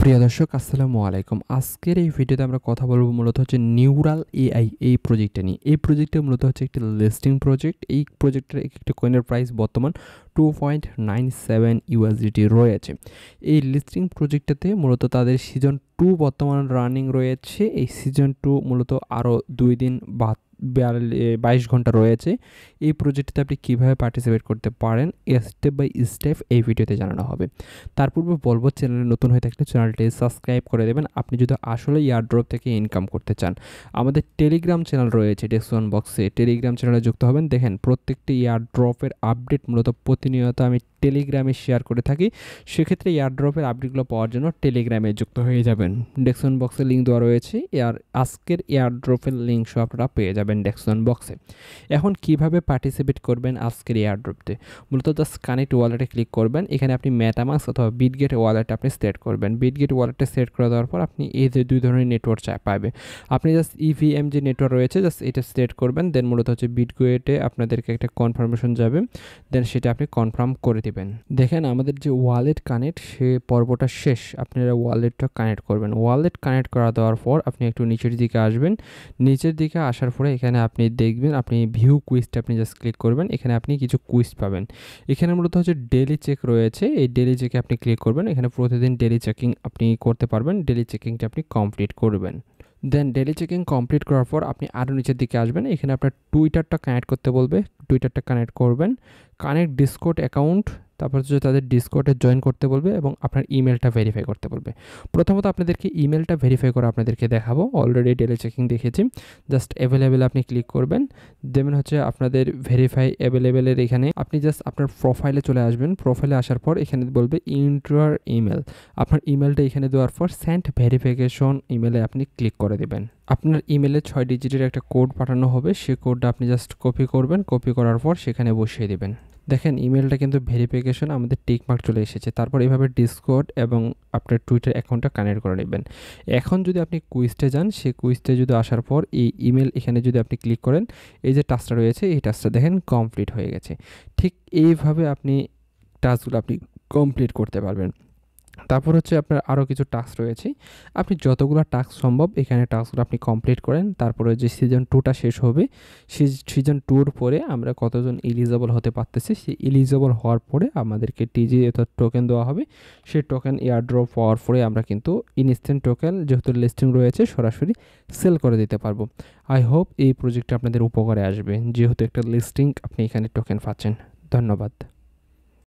প্রিয় দর্শক আসসালামু আলাইকুম। আজকের এই ভিডিওতে আমরা কথা বলব মূলত হচ্ছে নিউরাল এআই এই প্রজেক্টটা নিয়ে। এই প্রজেক্টটা মূলত হচ্ছে একটি লিস্টিং প্রজেক্ট। এই প্রজেক্টের একটা কয়েনের প্রাইস বর্তমান 2.97 ইউএসডিটি রয়েছে। এই লিস্টিং প্রজেক্টটাতে মূলত তাদের সিজন 2 বর্তমান রানিং রয়েছে। এই সিজন 2 মূলত আরও 2 দিন বা 22 ঘন্টা রয়েছে। এই প্রজেক্টটিতে আপনি কীভাবে পার্টিসিপেট করতে পারেন স্টেপ বাই স্টেপ এই ভিডিওতে জানানো হবে। তার পূর্বে বলবো, চ্যানেলে নতুন হয়ে থাকলে চ্যানেলটি সাবস্ক্রাইব করে দেবেন আপনি যদি আসলে এয়ারড্রপ থেকে ইনকাম করতে চান। আমাদের টেলিগ্রাম চ্যানেল রয়েছে ডেসক্রিপশন বক্সে, টেলিগ্রাম চ্যানেলে যুক্ত হবেন। দেখেন প্রত্যেকটি এয়ারড্রপের আপডেট মূলত প্রতিনিয়ত আমি টেলিগ্রামে শেয়ার করে থাকি। সেক্ষেত্রে এয়ারড্রপের আপডেটগুলো পাওয়ার জন্য টেলিগ্রামে যুক্ত হয়ে যাবেন। ডেসক্রিপশন বক্সে লিঙ্ক দেওয়া রয়েছে, আজকের এয়ারড্রপের লিঙ্ক সহ আপনারা পেয়ে যাবেন ডেসক্রিপশন বক্সে। এখন কিভাবে পার্টিসিপেট করবেন আজকের এয়ারড্রপতে? মূলত জাস্ট কানেক্ট ওয়ালেটে ক্লিক করবেন। এখানে আপনি মেটামাস্ক অথবা বিটগেট ওয়ালেট আপনি সেট করবেন। বিটগেট ওয়ালেটে সেট করে দেওয়ার পর আপনি এই যে দুই ধরনের নেটওয়ার্ক পাবে। আপনি জাস্ট ইভিএম যে নেটওয়ার্ক রয়েছে জাস্ট এটা সেট করবেন। দেন মূলত হচ্ছে বিটগেটে আপনাদেরকে একটা কনফার্মেশন যাবে, দেন সেটা আপনি কনফার্ম করে দিবেন। দেখেন আমাদের যে ওয়ালেট কানেক্ট সে পর্বটা শেষ। আপনারা ওয়ালেটটা কানেক্ট করবেন। ওয়ালেট কানেক্ট করা দেওয়ার পর আপনি একটু নিচের দিকে আসবেন। নিচের দিকে আসার পরে এখানে আপনি দেখবেন আপনি ভিউ কুইজটা আপনি জাস্ট ক্লিক করবেন। এখানে আপনি কিছু কুইজ পাবেন। এখানে মূলত হচ্ছে ডেইলি চেক রয়েছে। এই ডেইলি চেকে আপনি ক্লিক করবেন। এখানে প্রতিদিন ডেইলি চেকিং আপনি করতে পারবেন। ডেইলি চেকিংটা আপনি কমপ্লিট করবেন। দেন ডেইলি চেকিং কমপ্লিট করার পর আপনি আরও নিচের দিকে আসবেন। এখানে আপনার টুইটারটা কানেক্ট করতে বলবে, টুইটারটা কানেক্ট করবেন। কানেক্ট ডিসকর্ড অ্যাকাউন্ট, তারপর হচ্ছে তাদের ডিসকর্ডে জয়েন করতে বলবে এবং আপনার ইমেলটা ভেরিফাই করতে বলবে। প্রথমত আপনাদেরকে ইমেলটা ভেরিফাই করে আপনাদেরকে দেখাবো। অলরেডি ডেইলি চেকিং দেখেছি। জাস্ট অ্যাভেলেবেল আপনি ক্লিক করবেন। দেন হচ্ছে আপনাদের ভেরিফাই অ্যাভেলেবেলের এখানে আপনি জাস্ট আপনার প্রোফাইলে চলে আসবেন। প্রোফাইলে আসার পর এখানে বলবে ইন্টার ইমেল। আপনার ইমেলটা এখানে দেওয়ার পর সেন্ড ভেরিফিকেশন ইমেলে আপনি ক্লিক করে দেবেন। আপনার ইমেলে 6 ডিজিটের একটা কোড পাঠানো হবে। সেই কোডটা আপনি জাস্ট কপি করবেন। কপি করার পর সেখানে বসিয়ে দেবেন। দেখেন ইমেলটা কিন্তু ভেরিফিকেশন আমাদের টিক মার্ক চলে এসেছে। তারপর এভাবে ডিসকর্ড এবং আপনার টুইটার অ্যাকাউন্টটা কানেক্ট করে নেবেন। এখন যদি আপনি কুইজটে যান, সেই কুইজটে যদি আসার পর এই ইমেল এখানে যদি আপনি ক্লিক করেন, এই যে টাস্কটা রয়েছে এই টাস্কটা দেখেন কমপ্লিট হয়ে গেছে। ঠিক এইভাবে আপনি টাস্কগুলো আপনি কমপ্লিট করতে পারবেন। তারপর হচ্ছে আপনার আরও কিছু টাস্ক রয়েছে। আপনি যতগুলো টাস্ক সম্ভব এখানে টাস্কগুলো আপনি কমপ্লিট করেন। তারপরে যে সিজন 2টা শেষ হবে, সিজন 2-র পরে আমরা কতজন এলিজিবল হতে পারতেছি, সেই এলিজিবল হওয়ার পরে আমাদেরকে টিজি অর্থাৎ টোকেন দেওয়া হবে। সেই টোকেন এয়ারড্রপ পাওয়ার পরে আমরা কিন্তু ইনস্ট্যান্ট টোকেন যেহেতু লিস্টিং রয়েছে সরাসরি সেল করে দিতে পারবো। আই হোপ এই প্রজেক্টটা আপনাদের উপকারে আসবে, যেহেতু একটা লিস্টিং আপনি এখানে টোকেন পাচ্ছেন। ধন্যবাদ।